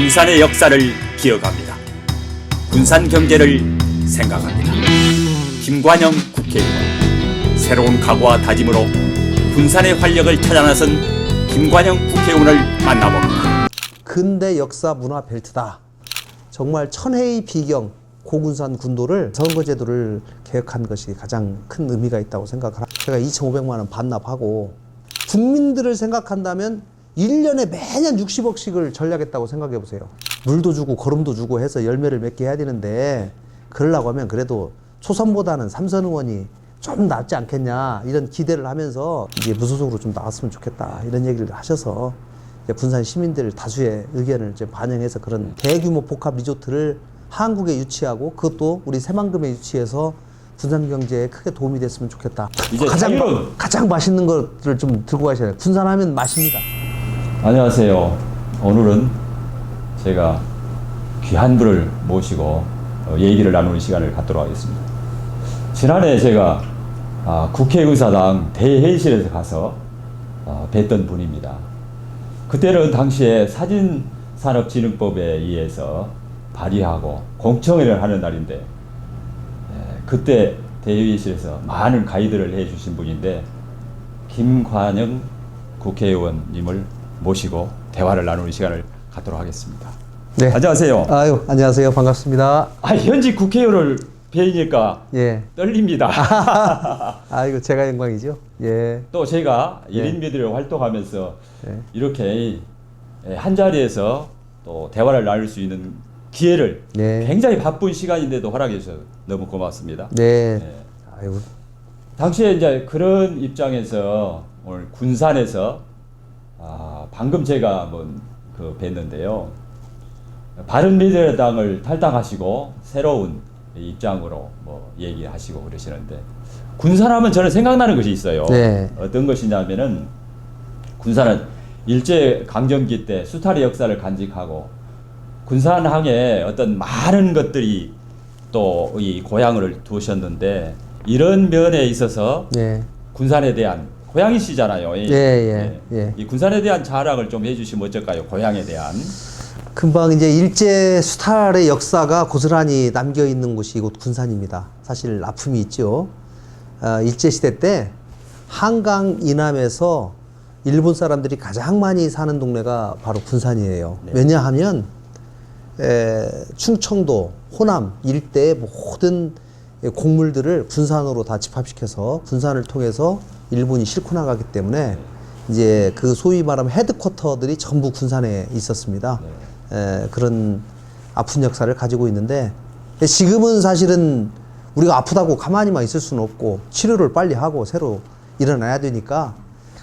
군산의 역사를 기억합니다. 군산 경제를 생각합니다. 김관영 국회의원, 새로운 각오와 다짐으로 군산의 활력을 찾아 나선 김관영 국회의원을 만나봅니다. 근대 역사 문화 벨트다. 정말 천혜의 비경 고군산 군도를 선거제도를 개혁한 것이 가장 큰 의미가 있다고 생각합니다. 제가 2,500만 원 반납하고 국민들을 생각한다면 1년에 매년 60억씩을 전략했다고 생각해 보세요. 물도 주고 거름도 주고 해서 열매를 맺게 해야 되는데 그러려고 하면 그래도 초선보다는 삼선 의원이 좀 낫지 않겠냐 이런 기대를 하면서 이제 무소속으로 좀 나왔으면 좋겠다 이런 얘기를 하셔서 군산 시민들 다수의 의견을 이제 반영해서 그런 대규모 복합 리조트를 한국에 유치하고 그것도 우리 새만금에 유치해서 군산 경제에 크게 도움이 됐으면 좋겠다. 이제 가장 맛있는 것들을 좀 들고 가셔야 돼요. 군산하면 맛입니다. 안녕하세요. 오늘은 제가 귀한 분을 모시고 얘기를 나누는 시간을 갖도록 하겠습니다. 지난해 제가 국회의사당 대회의실에서 가서 뵀던 분입니다. 그때는 당시에 사진산업진흥법에 의해서 발의하고 공청회를 하는 날인데 그때 대회의실에서 많은 가이드를 해주신 분인데 김관영 국회의원님을 모시고 대화를 나누는 시간을 갖도록 하겠습니다. 네. 안녕하세요. 아유, 안녕하세요. 반갑습니다. 현직 국회의원을 뵈니까 예. 떨립니다. 이거 제가 영광이죠. 예. 또 제가 네. 1인 미디어를 활동하면서 네. 이렇게 한 자리에서 또 대화를 나눌 수 있는 기회를 네. 굉장히 바쁜 시간인데도 허락해 주셔서 너무 고맙습니다. 네. 네. 아유. 당시에 이제 그런 입장에서 오늘 군산에서 방금 제가 한번 뵀는데요. 바른미래당을 탈당하시고 새로운 입장으로 뭐 얘기하시고 그러시는데 군산하면 저는 생각나는 것이 있어요. 네. 어떤 것이냐면은 군산은 일제 강점기 때 수탈의 역사를 간직하고 군산항에 어떤 많은 것들이 또 이 고향을 두셨는데 이런 면에 있어서 네. 군산에 대한 고향이시잖아요. 예. 이 군산에 대한 자랑을 좀 해주시면 어떨까요? 고향에 대한. 금방 이제 일제 수탈의 역사가 고스란히 남겨 있는 곳이 이곳 군산입니다. 사실 아픔이 있죠. 일제 시대 때 한강 이남에서 일본 사람들이 가장 많이 사는 동네가 바로 군산이에요. 네. 왜냐하면 충청도, 호남 일대의 모든 곡물들을 군산으로 다 집합시켜서 군산을 통해서 일본이 싣고 나가기 때문에 이제 그 소위 말하면 헤드쿼터들이 전부 군산에 있었습니다. 그런 아픈 역사를 가지고 있는데 지금은 사실은 우리가 아프다고 가만히만 있을 수는 없고 치료를 빨리 하고 새로 일어나야 되니까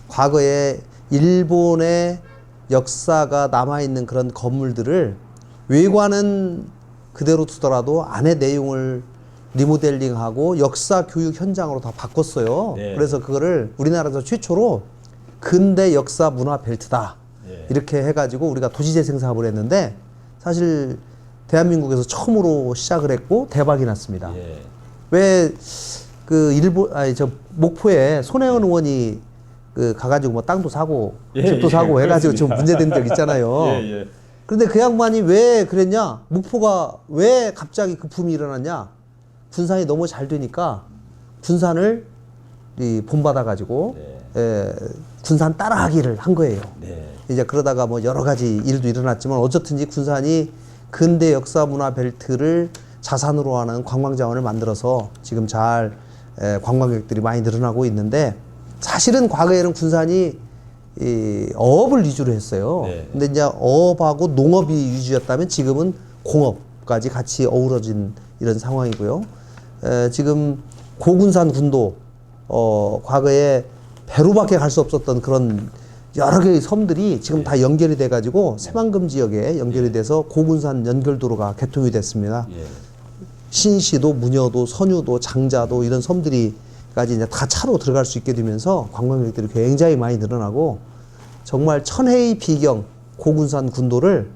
과거에 일본의 역사가 남아있는 그런 건물들을 외관은 그대로 두더라도 안의 내용을 리모델링하고 역사 교육 현장으로 다 바꿨어요. 네. 그래서 그거를 우리나라에서 최초로 근대 역사 문화 벨트다. 네. 이렇게 해가지고 우리가 도시재생 사업을 했는데 사실 대한민국에서 처음으로 시작을 했고 대박이 났습니다. 예. 왜 그 목포에 손혜원 의원이 가가지고 뭐 땅도 사고 집도 사고 해가지고 좀 문제된 적 있잖아요. 예. 그런데 그 양반이 왜 그랬냐? 목포가 왜 갑자기 그 붐이 일어났냐? 군산이 너무 잘 되니까 군산을 본받아가지고 군산 따라하기를 한 거예요. 네. 이제 그러다가 뭐 여러 가지 일도 일어났지만 어쨌든지 군산이 근대 역사 문화 벨트를 자산으로 하는 관광 자원을 만들어서 지금 잘 관광객들이 많이 늘어나고 있는데 사실은 과거에는 군산이 어업을 위주로 했어요. 네. 근데 이제 어업하고 농업이 위주였다면 지금은 공업까지 같이 어우러진 이런 상황이고요. 지금 고군산 군도 과거에 배로밖에 갈 수 없었던 그런 여러 개의 섬들이 지금 다 연결이 돼가지고 새만금 지역에 연결이 돼서 고군산 연결도로가 개통이 됐습니다. 예. 신시도, 무녀도, 선유도, 장자도 이런 섬들이까지 이제 다 차로 들어갈 수 있게 되면서 관광객들이 굉장히 많이 늘어나고 정말 천혜의 비경 고군산 군도를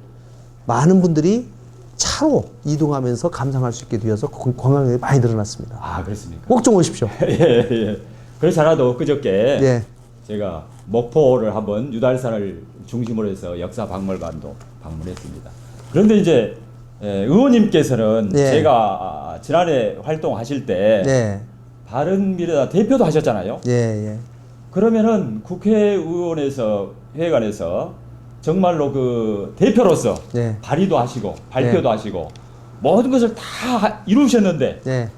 많은 분들이 차로 이동하면서 감상할 수 있게 되어서 관광객이 많이 늘어났습니다. 그렇습니까? 꼭 좀 오십시오. 예. 그렇지 않아도 그저께 예. 제가 목포를 한번 유달산을 중심으로 해서 역사 박물관도 방문했습니다. 그런데 이제 의원님께서는 예. 제가 지난해 활동하실 때 네. 바른미래당 대표도 하셨잖아요. 예, 예. 그러면은 국회의원에서 회관에서 정말로 그 대표로서 네. 발의도 하시고 발표도 하시고 모든 것을 다 이루셨는데 네.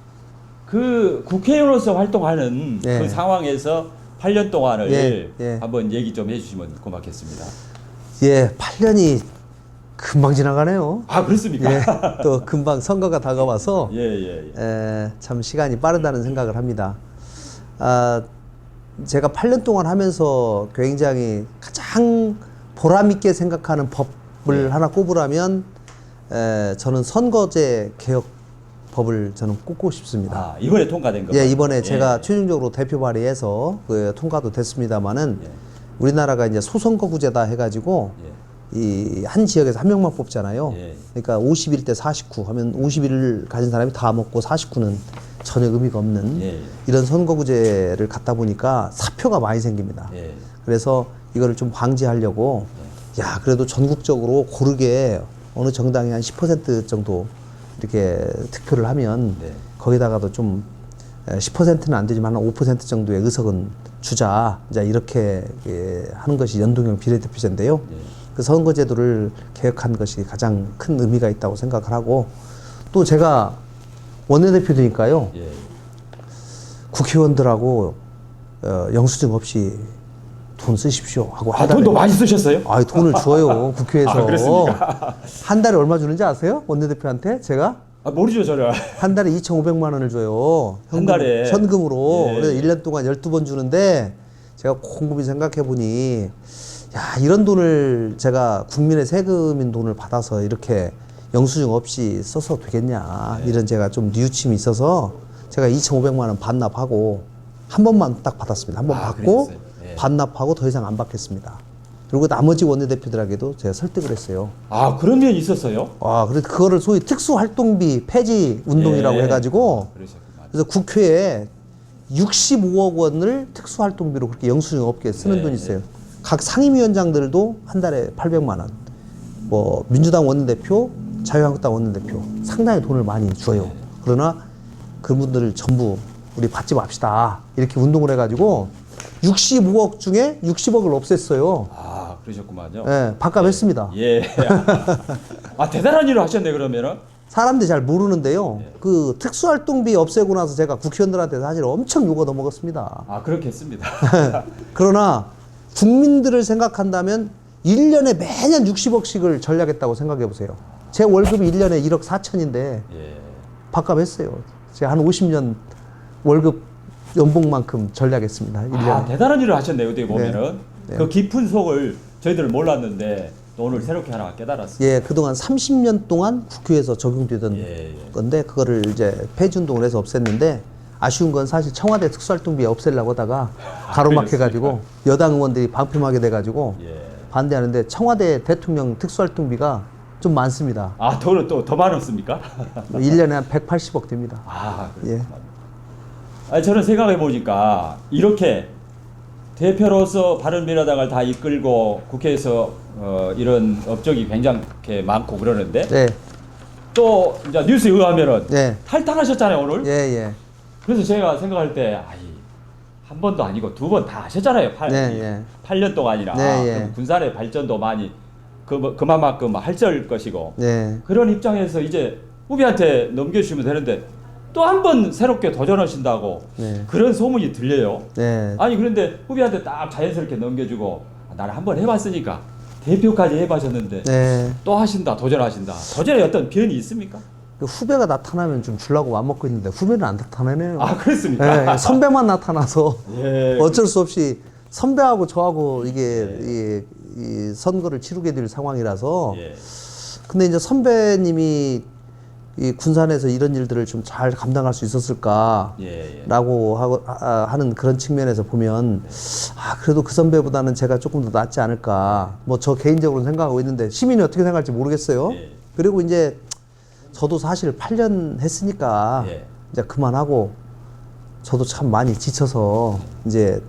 그 국회의원으로서 활동하는 네. 그 상황에서 8년 동안을 예, 예. 한번 얘기 좀 해주시면 고맙겠습니다. 예, 8년이 금방 지나가네요. 아 그렇습니까? 예. 또 금방 선거가 다가와서 예. 참 시간이 빠르다는 생각을 합니다. 제가 8년 동안 하면서 굉장히 가장 보람 있게 생각하는 법을 하나 꼽으라면 저는 선거제 개혁법을 저는 꼽고 싶습니다. 아 이번에 통과된 거. 예, 이번에 제가 최종적으로 대표 발의해서 통과도 됐습니다만은 우리나라가 이제 소선거구제다 해가지고 이 한 지역에서 한 명만 뽑잖아요. 예. 그러니까 51대 49 하면 51을 가진 사람이 다 먹고 49는 전혀 의미가 없는 예. 이런 선거구제를 갖다 보니까 사표가 많이 생깁니다. 예. 그래서 이거를 좀 방지하려고 야 그래도 전국적으로 고르게 어느 정당이 한 10% 정도 이렇게 득표를 하면 네. 거기다가도 좀 10%는 안 되지만 한 5% 정도의 의석은 주자. 이제 이렇게 하는 것이 연동형 비례대표제인데요. 그 선거제도를 개혁한 것이 가장 큰 의미가 있다고 생각을 하고 또 제가 원내대표니까요. 예. 국회의원들하고 영수증 없이 돈 쓰십시오 하고 한 달에 돈도 많이 쓰셨어요? 돈을 줘요 국회에서. 아, 그렇습니까? 한 달에 얼마 주는지 아세요? 원내대표한테 제가 아 모르죠 저는. 한 달에 2,500만 원을 줘요. 한 달에? 현금으로. 예. 그래서 1년 동안 12번 주는데 제가 곰곰이 생각해 보니 야 이런 돈을 제가 국민의 세금인 돈을 받아서 이렇게 영수증 없이 써서 되겠냐 이런 제가 좀 뉘우침이 있어서 제가 2,500만 원 반납하고 한 번만 딱 받았습니다. 한 번 받고 그랬어요. 예. 반납하고 더 이상 안 받겠습니다. 그리고 나머지 원내대표들에게도 제가 설득을 했어요. 아 그런 면이 있었어요? 그래서 그거를 소위 특수활동비 폐지 운동이라고 예. 해가지고 그러셨구나. 그래서 국회에 65억 원을 특수활동비로 그렇게 영수증 없게 쓰는 네, 돈이 있어요. 각 상임위원장들도 한 달에 800만 원. 뭐 민주당 원내대표, 자유한국당 원내대표 상당히 돈을 많이 줘요. 그러나 그분들을 전부 우리 받지 맙시다. 이렇게 운동을 해가지고 65억 중에 60억을 없앴어요. 아 그러셨구만요. 예, 밥값했습니다. 예. 아 대단한 일을 하셨네 그러면은. 사람들이 잘 모르는데요. 그 특수활동비 없애고 나서 제가 국회의원들한테 사실 엄청 욕을 얻어먹었습니다. 아 그렇게 했습니다. 그러나 국민들을 생각한다면 1년에 매년 60억씩을 전략했다고 생각해 보세요. 제 월급이 1년에 1억 4천인데 예. 밥값했어요. 제가 한 50년 월급 연봉만큼 전략했습니다. 1년에. 아 대단한 일을 하셨네요 어떻게 보면은. 네. 그 깊은 속을 저희들은 몰랐는데 또 오늘 새롭게 하나 깨달았습니다. 예, 그동안 30년 동안 국회에서 적용되던 예. 건데 그거를 이제 폐지 운동을 해서 없앴는데 아쉬운 건 사실 청와대 특수활동비 없애려고 하다가 가로막혀가지고 여당 의원들이 방패막이 돼가지고 예. 반대하는데 청와대 대통령 특수활동비가 좀 많습니다. 아 돈은 또 더 많았습니까? 1년에 한 180억 됩니다. 아 예. 그렇구나. 아니 저는 생각해 보니까 이렇게 대표로서 바른미래당을 다 이끌고 국회에서 이런 업적이 굉장히 많고 그러는데 네, 또 이제 뉴스에 의하면은 네, 탈당하셨잖아요 오늘. 예, 예. 그래서 제가 생각할 때 한 번도 아니고 두 번 다 하셨잖아요. 네, 8년 동안이나. 네, 예. 그럼 군산의 발전도 많이 그만큼 할절 것이고 네. 그런 입장에서 이제 후배한테 넘겨주시면 되는데 또 한 번 새롭게 도전하신다고 네. 그런 소문이 들려요. 네. 아니 그런데 후배한테 딱 자연스럽게 넘겨주고 나는 한 번 해봤으니까 대표까지 해보셨는데 네. 또 하신다 도전하신다. 도전에 어떤 변이 있습니까? 그 후배가 나타나면 좀 주려고 맘먹고 있는데 후배는 안 나타나네요. 아 그렇습니까? 예, 선배만 나타나서 예. 어쩔 수 없이 선배하고 저하고 이게 이 선거를 치르게 될 상황이라서 예. 근데 이제 선배님이 이 군산에서 이런 일들을 좀 잘 감당할 수 있었을까라고 예. 하는 그런 측면에서 보면 그래도 그 선배보다는 제가 조금 더 낫지 않을까 뭐 저 개인적으로는 생각하고 있는데 시민이 어떻게 생각할지 모르겠어요. 예. 그리고 이제 저도 사실 8년 했으니까 예. 이제 그만하고 저도 참 많이 지쳐서 이제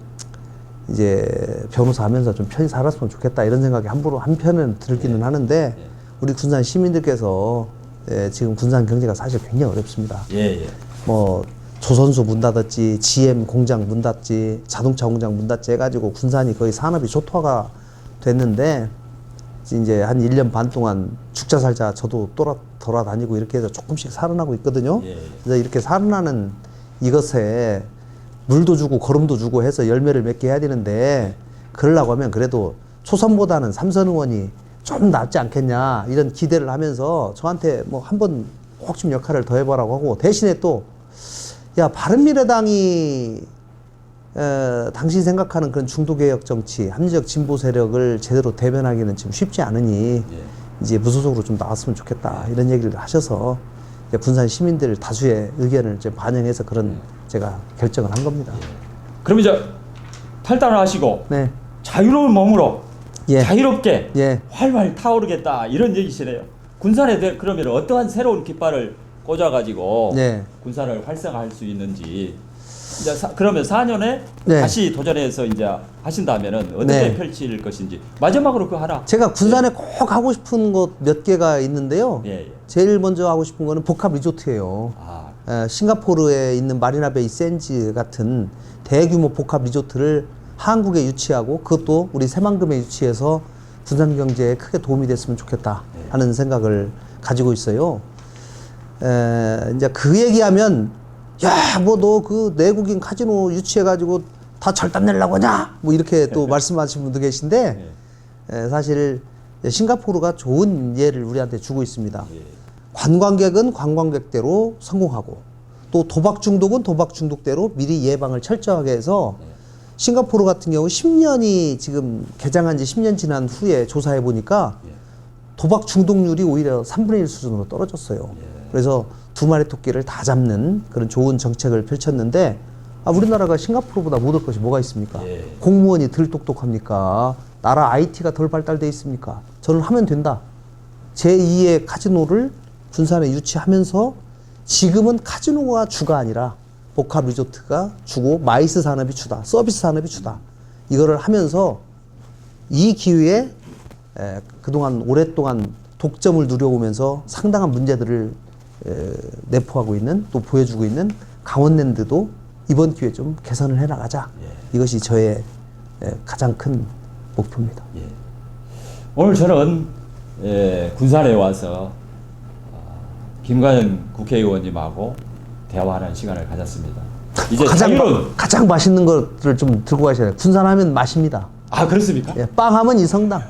변호사 하면서 좀 편히 살았으면 좋겠다 이런 생각이 한편은 들기는 하는데 우리 군산 시민들께서 지금 군산 경제가 사실 굉장히 어렵습니다. 예, 예. 뭐 조선소 문 닫았지, GM 공장 문 닫지, 자동차 공장 문 닫지 해가지고 군산이 거의 산업이 초토화가 됐는데 이제 한 1년 반 동안 죽자 살자 저도 돌아다니고 이렇게 해서 조금씩 살아나고 있거든요. 예. 그래서 이렇게 살아나는 이것에 물도 주고 거름도 주고 해서 열매를 맺게 해야 되는데 그러려고 하면 그래도 초선보다는 삼선 의원이 좀 낫지 않겠냐 이런 기대를 하면서 저한테 뭐 한번 꼭 좀 역할을 더 해보라고 하고 대신에 또 야 바른미래당이 당신 생각하는 그런 중도개혁 정치 합리적 진보 세력을 제대로 대변하기는 지금 쉽지 않으니 이제 무소속으로 좀 나왔으면 좋겠다 이런 얘기를 하셔서 이제 군산 시민들 다수의 의견을 이제 반영해서 그런 제가 결정을 한 겁니다. 그럼 이제 탈당을 하시고 네. 자유로운 몸으로 예. 자유롭게 예. 활활 타오르겠다 이런 얘기시네요. 군산에 그러면 어떠한 새로운 깃발을 꽂아가지고 네. 군산을 활성화할 수 있는지 이제 그러면 4년에 네. 다시 도전해서 이제 하신다면은 어떻게 네. 펼칠 것인지 마지막으로 그 하나. 제가 군산에 꼭 하고 싶은 곳 몇 개가 있는데요. 예, 예. 제일 먼저 하고 싶은 거는 복합 리조트예요. 아, 싱가포르에 있는 마리나베이 샌즈 같은 대규모 복합 리조트를 한국에 유치하고 그것도 우리 새만금에 유치해서 군산 경제에 크게 도움이 됐으면 좋겠다 하는 생각을 가지고 있어요. 이제 그 얘기하면 야, 뭐 너 그 내국인 카지노 유치해가지고 다 절단 내려고 하냐? 뭐 이렇게 또 말씀하시는 분도 계신데 사실 싱가포르가 좋은 예를 우리한테 주고 있습니다. 관광객은 관광객대로 성공하고 또 도박 중독은 도박 중독대로 미리 예방을 철저하게 해서 싱가포르 같은 경우 10년이 지금 개장한 지 10년 지난 후에 조사해 보니까 도박 중독률이 오히려 3분의 1 수준으로 떨어졌어요. 그래서 두 마리 토끼를 다 잡는 그런 좋은 정책을 펼쳤는데 우리나라가 싱가포르보다 못할 것이 뭐가 있습니까? 공무원이 덜 똑똑합니까? 나라 IT가 덜 발달돼 있습니까? 저는 하면 된다. 제2의 카지노를 군산에 유치하면서 지금은 카지노가 주가 아니라 복합 리조트가 주고 마이스 산업이 주다. 서비스 산업이 주다. 이거를 하면서 이 기회에 그동안 오랫동안 독점을 누려오면서 상당한 문제들을 내포하고 있는 또 보여주고 있는 강원랜드도 이번 기회에 좀 개선을 해나가자. 이것이 저의 가장 큰 목표입니다. 오늘 저는 군산에 와서 김관영 국회의원님하고 대화하는 시간을 가졌습니다. 이제 자유로운 가장 맛있는 것들을 좀 들고 가셔야 돼요. 군산하면 맛입니다. 아 그렇습니까? 예, 빵하면 이성당.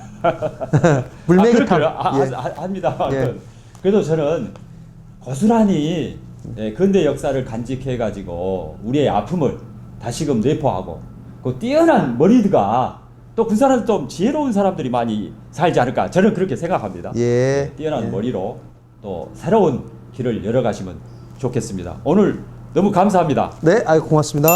물메기탕. 합니다. 예. 그래도 저는 고스란히 근대 역사를 간직해가지고 우리의 아픔을 다시금 내포하고 그 뛰어난 머리가 또 군산은 좀 지혜로운 사람들이 많이 살지 않을까 저는 그렇게 생각합니다. 예. 뛰어난 머리로 또 새로운 길을 열어가시면 좋겠습니다. 오늘 너무 감사합니다. 네, 고맙습니다.